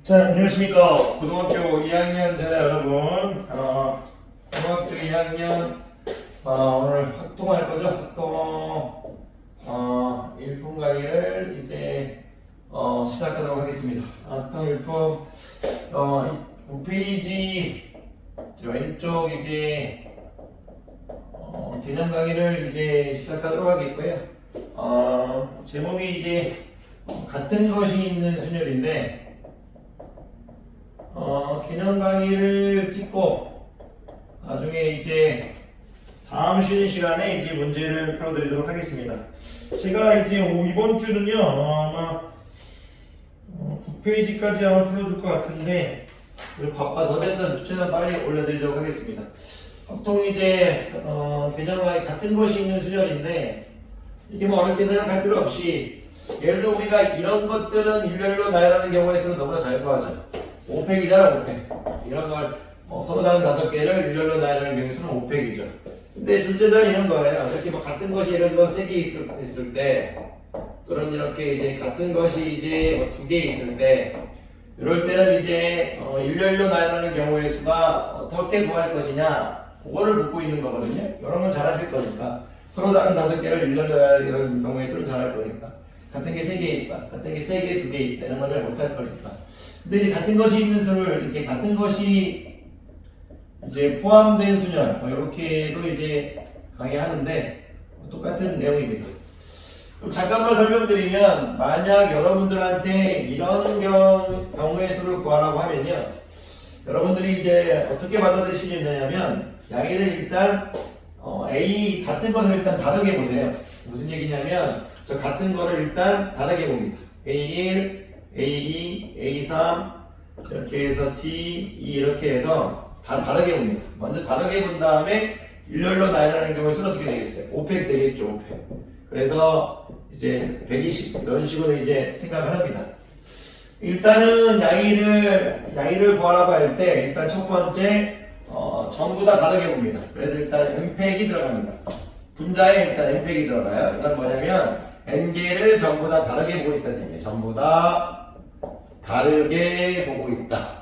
자, 안녕하십니까. 고등학교 2학년 자녀 여러분. 고등학교 2학년, 오늘 학동할 거죠? 학동, 일품 강의를 이제, 시작하도록 하겠습니다. 학동 일품, 5페이지, 왼쪽 이제, 개념 강의를 이제 시작하도록 하겠고요. 제목이 이제, 같은 것이 있는 순열인데, 개념 강의를 찍고 나중에 이제 다음 쉬는 시간에 이제 문제를 풀어드리도록 하겠습니다. 제가 이제 이번 주는요 아마 9페이지까지 아마 풀어줄 것 같은데 바빠서 어쨌든 최대한 빨리 올려드리도록 하겠습니다. 보통 이제 개념 강의 같은 것이 있는 수열인데 이게 뭐 어렵게 생각할 필요 없이 예를 들어 우리가 이런 것들은 일렬로 나열하는 경우에서는 너무나 잘 구하죠. 5팩이잖아, 5팩. 이런 걸, 서로 다른 5개를 일렬로 나열하는 경우에는 5팩이죠. 근데 둘째는 이런 거예요. 이렇게 뭐 같은 것이 예를 들어 3개 있을 때, 또는 이렇게 이제 같은 것이 이제 뭐 2개 있을 때, 이럴 때는 이제, 일렬로 나열하는 경우의 수가 어떻게 구할 것이냐, 그거를 묻고 있는 거거든요. 이런 건 잘 하실 거니까. 서로 다른 5개를 일렬로 나열하는 경우의 수는 잘 할 거니까. 같은 게 3개 있다. 같은 게 3개, 2개 있다. 이런 걸 잘 못할 거니까. 근데 이제 같은 것이 있는 수를 이렇게 같은 것이 이제 포함된 수열 이렇게도 이제 강의하는데 똑같은 내용입니다. 그럼 잠깐만 설명드리면 만약 여러분들한테 이런 경우의 수를 구하라고 하면요 여러분들이 이제 어떻게 받아들이시냐면 양의를 일단 A 같은 것을 일단 다르게 보세요. 무슨 얘기냐면 저 같은 거를 일단 다르게 봅니다. A1 A2, A3 이렇게 해서 D, E 이렇게 해서 다 다르게 봅니다. 먼저 다르게 본 다음에 일렬로 나열하는 경우에는 어떻게 되겠어요? 5팩 되겠죠, 5팩. 그래서 이제 120 이런 식으로 이제 생각을 합니다. 일단은 양의를 구하라고 할 때 일단 첫 번째 전부 다 다르게 봅니다. 그래서 일단 n팩이 들어갑니다. 분자에 일단 n팩이 들어가요. 이건 뭐냐면 n개를 전부 다 다르게 보고 있다는 얘기예요. 전부 다 다르게 보고 있다.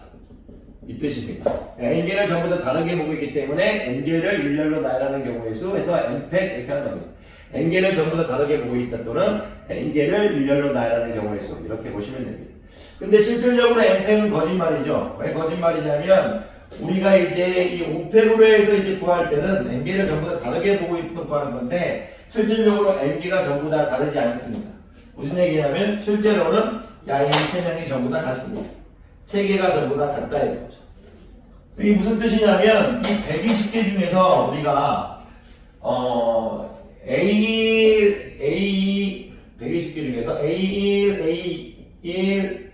이 뜻입니다. n개를 전부 다 다르게 보고 있기 때문에 n개를 일렬로 나열하는 경우의 수에서 n팩 이렇게 하는 겁니다. n개를 전부 다 다르게 보고 있다 또는 n개를 일렬로 나열하는 경우의 수 이렇게 보시면 됩니다. 근데 실질적으로 n팩은 거짓말이죠. 왜 거짓말이냐면 우리가 이제 이 5팩으로 해서 이제 구할 때는 n개를 전부 다 다르게 보고 있는 구하는 건데 실질적으로 n개가 전부 다 다르지 않습니다. 무슨 얘기냐면 실제로는 양의 3명이 전부 다 같습니다. 3개가 전부 다 같다 이거죠. 이게 무슨 뜻이냐면 이 120개 중에서 우리가 A1, 120개 중에서 A1, A1,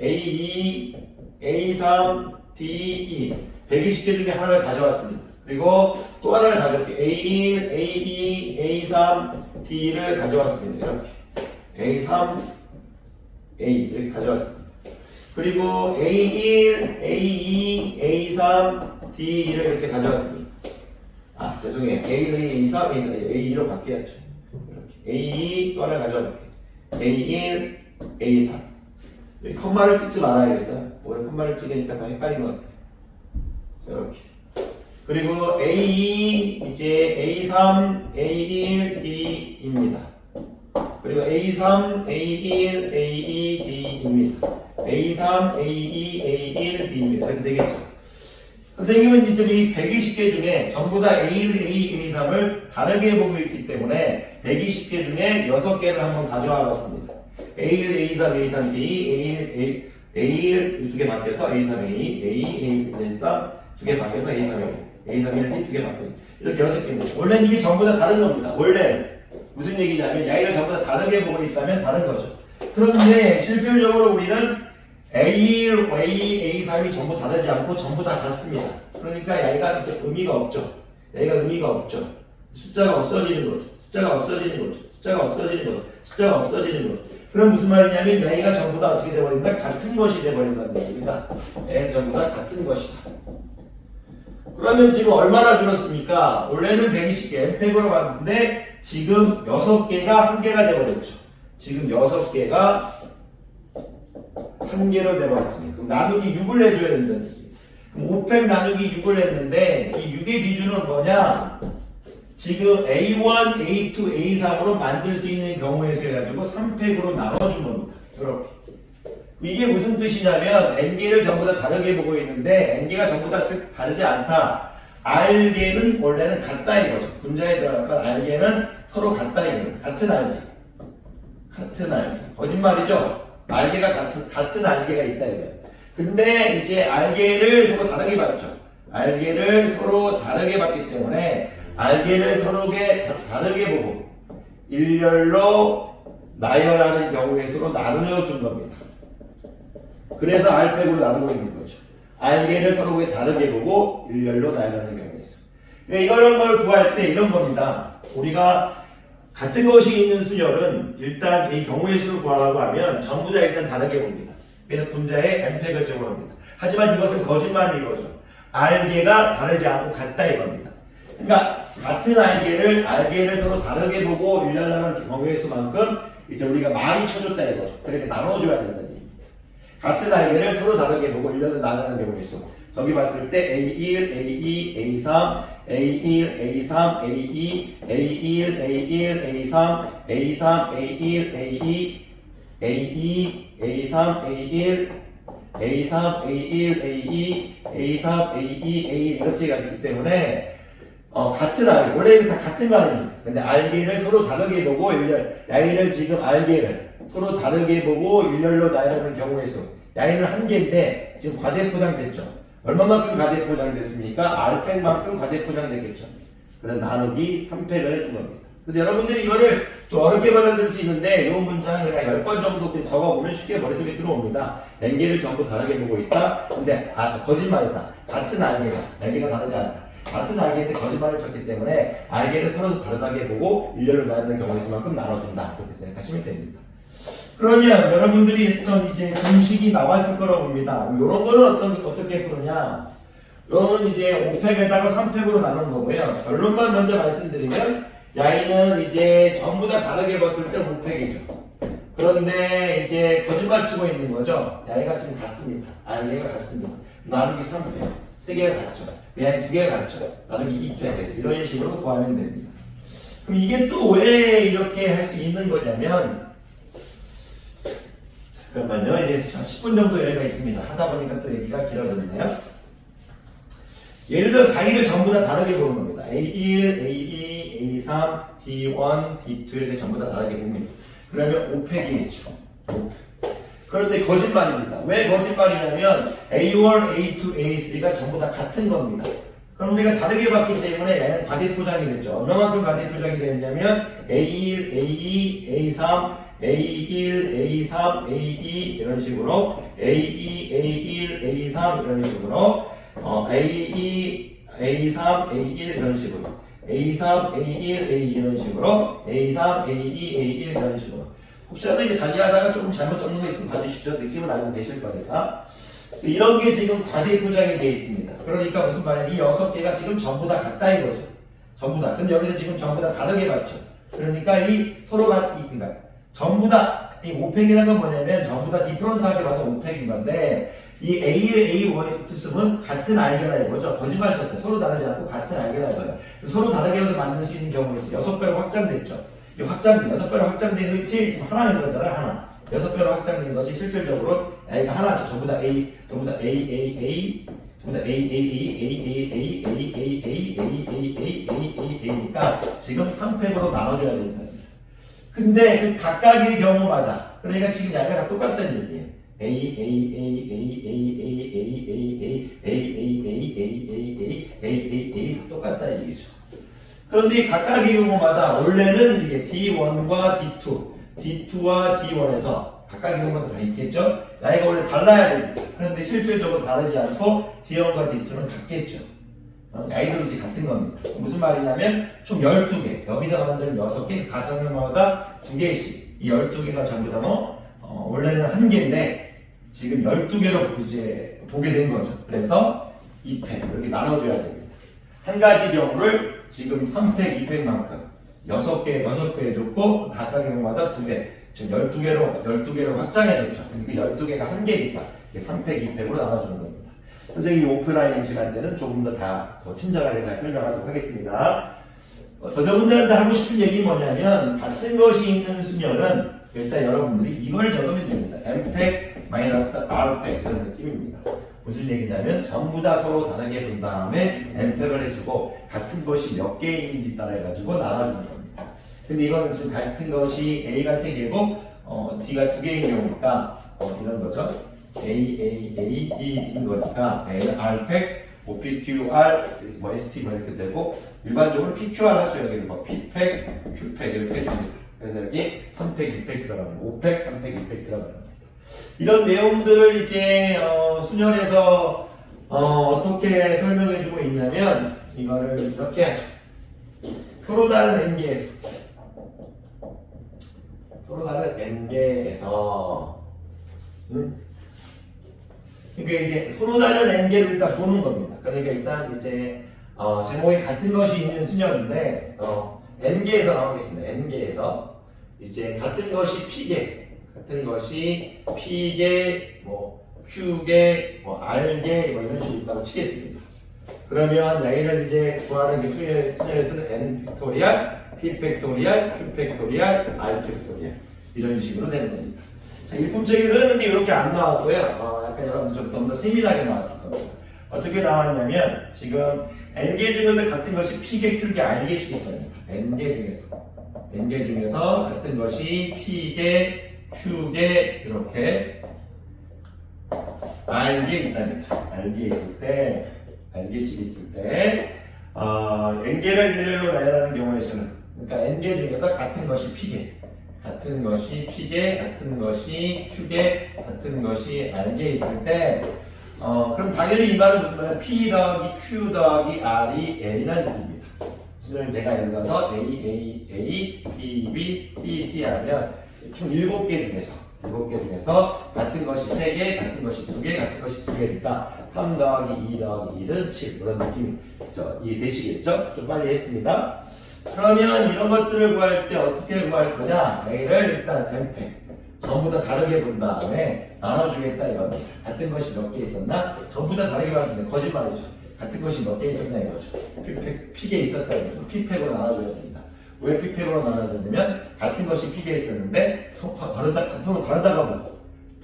A2, A3, D2 120개 중에 하나를 가져왔습니다. 그리고 또 하나를 가져올게요. A1, A2, A3, D를 가져왔습니다. 이렇게 A3, A 이렇게 가져왔습니다. 그리고 A1, A2, A3, D2를 이렇게 가져왔습니다. 죄송해요. A1, A3, A2로 바뀌었죠. 이렇게 A2 또 하나 가져올게요. A1, A3 여기 컴마를 찍지 말아야겠어요. 오늘 컴마를 찍으니까 더 헷갈린 것 같아요. 이렇게 그리고 A2 이제 A3, A1, D입니다. 그리고 A3, A1, A2, D입니다. A3, A2, A1, D입니다. 이렇게 되겠죠. 선생님은 지금 이 120개 중에 전부 다 A1, A2, A3을 다르게 보고 있기 때문에 120개 중에 6개를 한번 가져와 봤습니다. A1, A3, A3, D, A1 두 개 바뀌어서 A3, A2, A2, A3 두 개 바뀌어서 A3, A3, A3, D 두 개 바뀌어서 이렇게 6개입니다. 원래는 이게 전부 다 다른 겁니다. 원래 무슨 얘기냐면 양의를 전부 다 다르게 보고 있다면 다른 거죠. 그런데 실질적으로 우리는 A1, A2, A3이 전부 다르지 않고 전부 다 같습니다. 그러니까 양의가 이제 의미가 없죠. 양의가 의미가 없죠. 숫자가 없어지는 거죠. 숫자가 없어지는 거죠. 숫자가 없어지는 거죠. 숫자가 없어지는 거죠. 그럼 무슨 말이냐면 양의가 전부 다 어떻게 돼버린다? 같은 것이 돼버린다는 얘기입니다. 양의는 전부 다 같은 것이다. 그러면 지금 얼마나 줄었습니까? 원래는 120개 n팩으로 봤는데 지금 6개가 1개가 되어버렸죠. 지금 6개가 한 개로 내봤습니다. 그럼 나누기 6을 해줘야 된다는 얘기. 그럼 5팩 나누기 6을 했는데 이 6의 기준은 뭐냐? 지금 A1, A2, A3으로 만들 수 있는 경우에서 해가지고 3팩으로 나눠준 겁니다. 이렇게. 이게 무슨 뜻이냐면 N개를 전부 다 다르게 보고 있는데 N개가 전부 다 다르지 않다. R개는 원래는 같다 이거죠. 분자에 들어갈 건 R개는 서로 같다 이거예요. 같은 R개. 같은 R개. 거짓말이죠? R개가 같은 R개가 있다 이거예요. 근데 이제 R개를 서로 다르게 봤죠. R개를 서로 다르게 봤기 때문에 R개를 서로 다르게 보고 일렬로 나열하는 경우에 서로 나누어 준 겁니다. 그래서 R팩으로 나누고 있는 거죠. R개를 서로 다르게 보고 일렬로 나열하는 경우에 있어. 이런 걸 구할 때 이런 겁니다. 우리가 같은 것이 있는 수열은 일단 이 경우의 수를 구하라고 하면 전부 다 일단 다르게 봅니다. 그래서 분자에 N팩을 적용합니다. 하지만 이것은 거짓말인 거죠. R개가 다르지 않고 같다 이겁니다. 그러니까 같은 R개를 서로 다르게 보고 일렬하는 경우의 수만큼 이제 우리가 많이 쳐줬다 이거죠. 그러니까 나눠줘야 된다는 얘기. 같은 R개를 서로 다르게 보고 일렬로 나누는 경우의 수. 저기 봤을 때 A1, A2, A3, A1, A3, A2, A1, A1, A3, A3, A1, A2, A2, A3, A1, A3, A1, A2, A3, A2, A1 이렇게 가지기 때문에 같은 R, 원래 다 같은 말입니다. 근데 R개를 서로 다르게 보고 일렬, 야이를 지금 R개를 서로 다르게 보고 일렬로 나열하는 경우의 수. 야이는 한 개인데 지금 과대포장됐죠. 얼마만큼 과대포장됐습니까? R팩만큼 과대포장됐겠죠. 그래서 나누기 3팩을 해준 겁니다. 그래서 여러분들이 이거를 좀 어렵게 받아들일 수 있는데 이 문장 내가 10번 정도 적어보면 쉽게 머릿속에 들어옵니다. N개를 전부 다르게 보고 있다. 근데 거짓말이다. 같은 R개가, N개가 다르지 않다. 같은 R개인데 거짓말을 쳤기 때문에 R개를 서로 다르게 보고 일렬로 나누는 경우에서만큼 나눠준다. 그렇게 생각하시면 됩니다. 그러면 여러분들이 했던 이제 공식이 나왔을 거라고 봅니다. 이런 거는 어떻게 푸느냐? 이거는 이제 5팩에다가 3팩으로 나눈 거고요. 결론만 먼저 말씀드리면 야이는 이제 전부 다 다르게 봤을 때 5팩이죠. 그런데 이제 거짓말 치고 있는 거죠. 야이가 지금 같습니다. R개가 같습니다. 나누기 3팩. 3개가 같죠. 야이 2개가 같죠. 나누기 2팩. 이런 식으로 구하면 됩니다. 그럼 이게 또 왜 이렇게 할 수 있는 거냐면 잠깐만요. 이제 10분 정도 여유가 있습니다. 하다 보니까 또 얘기가 길어졌네요. 예를 들어 자기를 전부 다 다르게 보는 겁니다. A1, A2, A3, D1, D2 이렇게 전부 다 다르게 봅니다. 그러면 5팩이겠죠. 그런데 거짓말입니다. 왜 거짓말이냐면 A1, A2, A3가 전부 다 같은 겁니다. 그럼 우리가 다르게 봤기 때문에 얘는 과대포장이 됐죠. 얼마만큼 과대포장이 됐냐면 A1, A2, A3, A1, A3, A2 이런 식으로 A2, A1, A3 이런 식으로 A2, A3, A1 이런 식으로 A3, A1, A2 이런 식으로 A3, A2, A1 이런 식으로 혹시라도 이제 관리하다가 조금 잘못 적는 거 있으면 봐주십시오. 느낌을 알고 계실 거니까 이런 게 지금 과대포장이 되어 있습니다. 그러니까 무슨 말이에요? 이 6개가 지금 전부 다 같다 이거죠. 전부 다. 근데 여기서 지금 전부 다 다르게 봤죠. 그러니까 이 서로가 그러니까 전부 다 이 5팩이라는 건 뭐냐면 전부 다 디프런트하게 봐서 5팩인 건데 이 A의 A1은 같은 R개라 이거죠. 거짓말 쳤어요. 서로 다르지 않고 같은 R개라 이거예요. 서로 다르게 해서 만들 수 있는 경우가 있어요. 6배로 확장됐죠. 이 6배로 확장된 것이 지금 하나인 거잖아요. 하나. 6배로 확장된 것이 실질적으로 A가 하나죠. 전부 다 A, 전부 다 A, 전부 다 A니까 지금 3팩으로 나눠줘야 된다. 근데 그 각각의 경우마다 그러니까 지금 양가 다 똑같다는 얘기예요. A 다 똑같다는 얘기죠. 그런데 이 각각의 경우마다 원래는 이게 D1과 D2, D2와 D1에서 각각의 경우마다 다 있겠죠? 나이가 원래 달라야 됩니다. 그런데 실질적으로 다르지 않고 D1과 D2는 같겠죠. 나이도 이제 같은 겁니다. 무슨 말이냐면 총 12개, 여기서 만드는 6개, 가정마다 2개씩 이 12개가 전부 다 원래는 1개인데 지금 12개로 이제 보게 된 거죠. 그래서 2팩 이렇게 나눠줘야 됩니다. 한 가지 경우를 지금 3팩, 2팩만큼 6배 해줬고, 각각 경우마다 2배. 지금 12개로 확장해줬죠. 그 12개가 1개니까 3팩, 2팩으로 나눠주는 겁니다. 선생님이 오프라인 시간 때는 조금 더 친절하게 잘 설명하도록 하겠습니다. 여러분들한테 하고 싶은 얘기 뭐냐면, 같은 것이 있는 수열은 일단 여러분들이 이걸 적으면 됩니다. M팩 마이너스 R팩 이런 느낌입니다. 무슨 얘기냐면 전부 다 서로 다르게 본 다음에 M팩을 해주고 같은 것이 몇 개 있는지 따라해가지고 나눠주는 겁니다. 근데 이거는 지금 같은 것이 A가 3개고 D가 2개인 경우니까 이런 거죠. A, D, D인 거니까 A는 R팩, 뭐 PQR, 뭐 ST 뭐 이렇게 되고 일반적으로 PQR 하죠. 여기는 뭐 P팩, Q팩 이렇게 해줍니다. 그래서 여기 3팩, 2팩 들어가는 거, 5팩, 3팩, 2팩 들어가는 겁니다. 이런 내용들을 이제 순열에서 어떻게 설명해주고 있냐면 이거를 이렇게 하죠. 서로 다른 N개에서 그러니까 이제 서로 다른 N개를 일단 보는 겁니다. 그러니까 일단 이제 제목이 같은 것이 있는 순열인데 N개에서 나오겠습니다. N개에서 이제 같은 것이 P개, 뭐 Q개, 뭐 R개 뭐 이런 식으로 있다고 치겠습니다. 그러면 A를 이제 구하는 게 순열에서는 N 팩토리얼, P 팩토리얼, Q 팩토리얼, R 팩토리얼 이런 식으로 되는 겁니다. 자, 일품책에서는 근데 이렇게 안 나왔고요. 약간 여러분들 좀 더 세밀하게 나왔을 겁니다. 어떻게 나왔냐면 지금 N개 중에서 같은 것이 P개, Q개, R개씩 있거든요. N개 중에서 같은 것이 P개, Q개 이렇게 R개 있답니다. R개씩 있을 때 N개를 일렬로 나열하는 경우에서는 그러니까 N개 중에서 같은 것이 P개, 같은 것이 Q개, 같은 것이 R개 있을 때 그럼 당연히 이 말은 무슨 말이야? P 더하기 Q 더하기 R이 N이라는 얘기입니다. 수정님 제가 예를 들어서 A, B, B, C 하면 총 7개 중에서 같은 것이 3개, 같은 것이 2개, 같은 것이 2개니까 3 더하기 2 더하기 1은 7 그런 느낌이죠. 이해되시겠죠? 좀 빨리 했습니다. 그러면 이런 것들을 구할 때 어떻게 구할 거냐? A를 일단 M팩 전부 다 다르게 본 다음에 나눠주겠다 이겁니다. 같은 것이 몇 개 있었나? 전부 다 다르게 봤는데 거짓말이죠. 같은 것이 몇 개 있었나 이거죠. P개 있었다 이거죠. P팩으로 나눠줘야 됩니다. 왜 P팩으로 나눠주냐면 같은 것이 P개 있었는데 서로 다르다가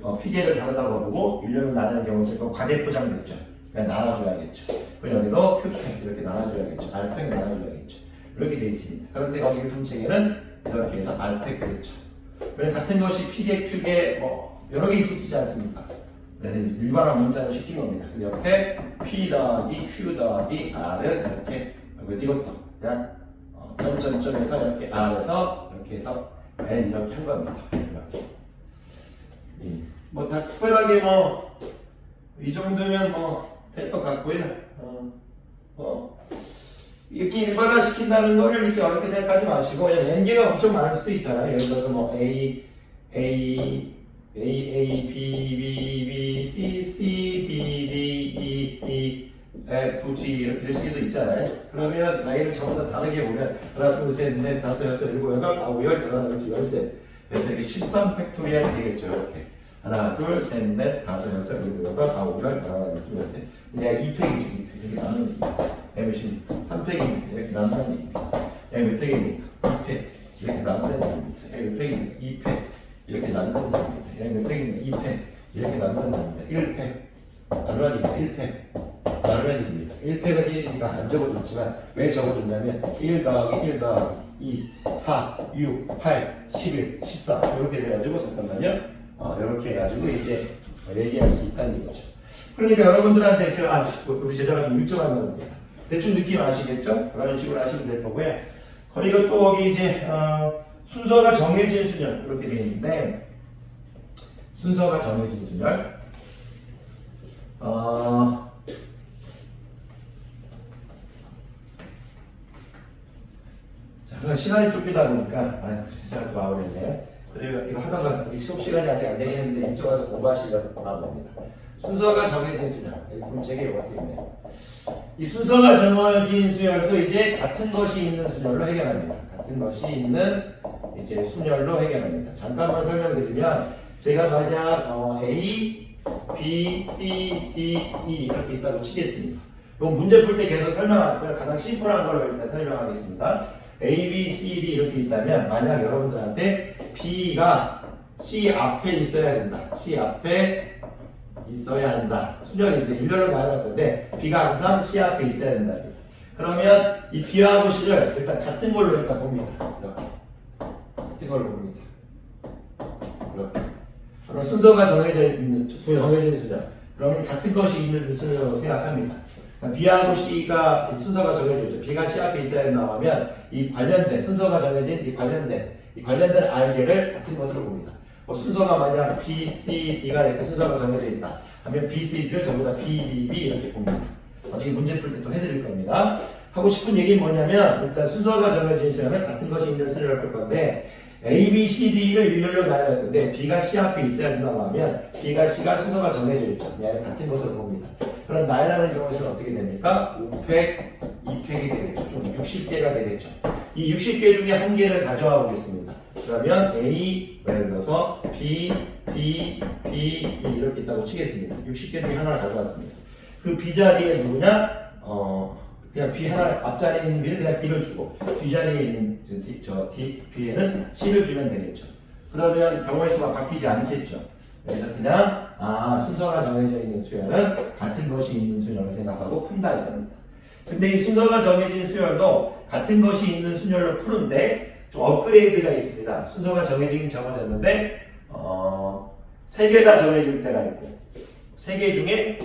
보고 P개를 다르다가 보고 일렬로 나누는 경우는 과대포장됐죠. 그냥 나눠줘야겠죠. 그럼 여기도 Q팩 이렇게 나눠줘야겠죠. R팩 나눠줘야겠죠. 이렇게 되어 있습니다. 그런데 여기 일품책에는 이렇게 해서 R팩 그랬죠. 왜 같은 것이 P개, Q개 뭐 여러 개 있지 않습니까? 그래서 일반화 문자로 시킨 겁니다. 그 옆에 P 더하기 Q 더하기 R은 이렇게 이것도 그냥 점점점에서 이렇게 R에서 이렇게 해서 N 이렇게 한 겁니다. 이렇게. 뭐 다 특별하게 뭐 이 정도면 뭐 될 것 같고요. 이렇게 일반화 시킨다는 거를 이렇게 어렵게 생각하지 마시고 그냥 N개가 엄청 많을 수도 있잖아요. 예를 들어서 뭐 A, B, C, D, E, F, G 이렇게 될 수도 있잖아요. 그러면 나이를 전부 다 다르게 보면 하나, 둘, 셋, 넷, 다섯, 여섯, 일곱, 여덟, 아홉, 열, 열하나, 열셋 그래서 이렇게 13팩토리얼이 되겠죠. 이렇게 하나, 둘, 셋, 넷, 다섯, 여섯, 일곱, 여덟, 아홉, 열, 열하나, 열둘, 열셋 그냥 2팩이죠. 이렇게 나누는 겁니다. M10 3팩입니다. 이렇게 나눈다는 얘기입니다. M 몇 팩입니까? 2팩 이렇게 나눈다는 얘기입니다. M 몇 팩입니까? 2팩 이렇게 나눈다는 얘기입니다. M 몇 팩입니까? 2팩 이렇게 나눈다는 얘기입니다. 1팩 나누라니까 1팩 나누라니까 1팩은 1이니까 안 적어줬지만 왜 적어줬냐면 1 더하기 1 더하기 2 4 6 8 11 14 이렇게 돼가지고 잠깐만요 이렇게 해가지고 이제 얘기할 수 있다는 얘기죠. 그러니까 여러분들한테 제가 우리 제자가 좀 일정한 겁니다. 대충 느낌 아시겠죠? 그런 식으로 하시면 될 거고요. 그리고 또 여기 이제 순서가 정해진 순열 이렇게 되어 있는데 순서가 정해진 순열 자, 시간이 좁히다 보니까 진짜 또 아우랬네요. 그리고 이거 하다가 아직 수업 시간이 아직 안 되겠는데 이쪽에서 공부하시려고 나옵니다. 순서가 정해진 순열 문책에 이렇게 있네요. 이 순서가 정해진 수열도 이제 같은 것이 있는 순열로 해결합니다. 같은 같은 것이 있는 이제 순열로 해결합니다. 잠깐만 설명드리면 제가 만약 A, B, C, D, E 이렇게 있다고 치겠습니다. 이건 문제 풀 때 계속 설명하고요. 가장 심플한 걸로 일단 설명하겠습니다. A, B, C, D 이렇게 있다면 만약 여러분들한테 B가 C 앞에 있어야 된다. C 앞에 있어야 한다. 순열인데 일렬로 나눠갈 건데 B가 항상 C 앞에 있어야 된다. 그러면 이 B하고 C를 일단 같은 걸로 일단 봅니다. 이렇게. 같은 걸로 봅니다. 이렇게. 그럼 순서가 정해져 있는 순열. 그러면 같은 것이 있는 순서로 생각합니다. B하고 C가 순서가 정해져 있죠. B가 C 앞에 있어야 된다고 하면 이 관련된 순서가 정해진 이 관련된 알게를 같은 것으로 봅니다. 순서가 만약 B, C, D가 이렇게 순서가 정해져 있다 하면 B, C, D를 전부 다 B, B, B 이렇게 봅니다. 나중에 문제 풀 때 또 해드릴 겁니다. 하고 싶은 얘기는 뭐냐면 일단 순서가 정해진 수열은 같은 것이 있는 순열을 풀 건데 A, B, C, D를 일렬로 나눠갈 건데 B가 C 앞에 있어야 된다고 하면 B가 C가 순서가 정해져 있죠. 같은 것으로 봅니다. 그럼 나열하는 경우에는 어떻게 됩니까? 5팩, 2팩이 되겠죠. 좀 60개가 되겠죠. 이 60개 중에 한 개를 가져와 보겠습니다. 그러면 A, 예를 들어서 B, D, B, E 이렇게 있다고 치겠습니다. 60개 중에 하나를 가져왔습니다. 그 B 자리에 누구냐? 그냥 B 하나 앞자리에 있는 B는 그냥 B를 주고 뒷자리에 있는 B에는 C를 주면 되겠죠. 그러면 경우의 수가 바뀌지 않겠죠. 그래서 그냥 순서가 정해져 있는 수열은 같은 것이 있는 수열을 생각하고 푼다 이겁니다. 근데 이 순서가 정해진 수열도 같은 것이 있는 수열로 푸는데 좀 업그레이드가 있습니다. 순서가 정해졌는데 3개 다 정해질 때가 있고 3개 중에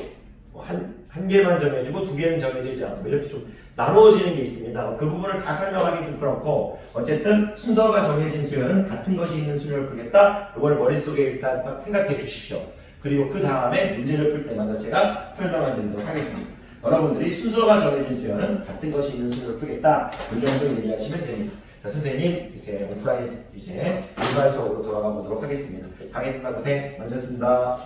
한 개만 정해지고 2개는 정해지지 않고 이렇게 좀 나누어지는 게 있습니다. 그 부분을 다 설명하기 좀 그렇고 어쨌든 순서가 정해진 수열은 같은 것이 있는 수열을 풀겠다. 이걸 머릿속에 일단 딱 생각해 주십시오. 그리고 그 다음에 문제를 풀 때마다 제가 설명을 드리도록 하겠습니다. 여러분들이 순서가 정해진 수열은 같은 것이 있는 수열을 풀겠다. 이 정도 얘기하시면 됩니다. 자, 선생님 이제 오프라인 일반 수업으로 돌아가 보도록 하겠습니다. 강의 끝나고 고생 많으셨습니다.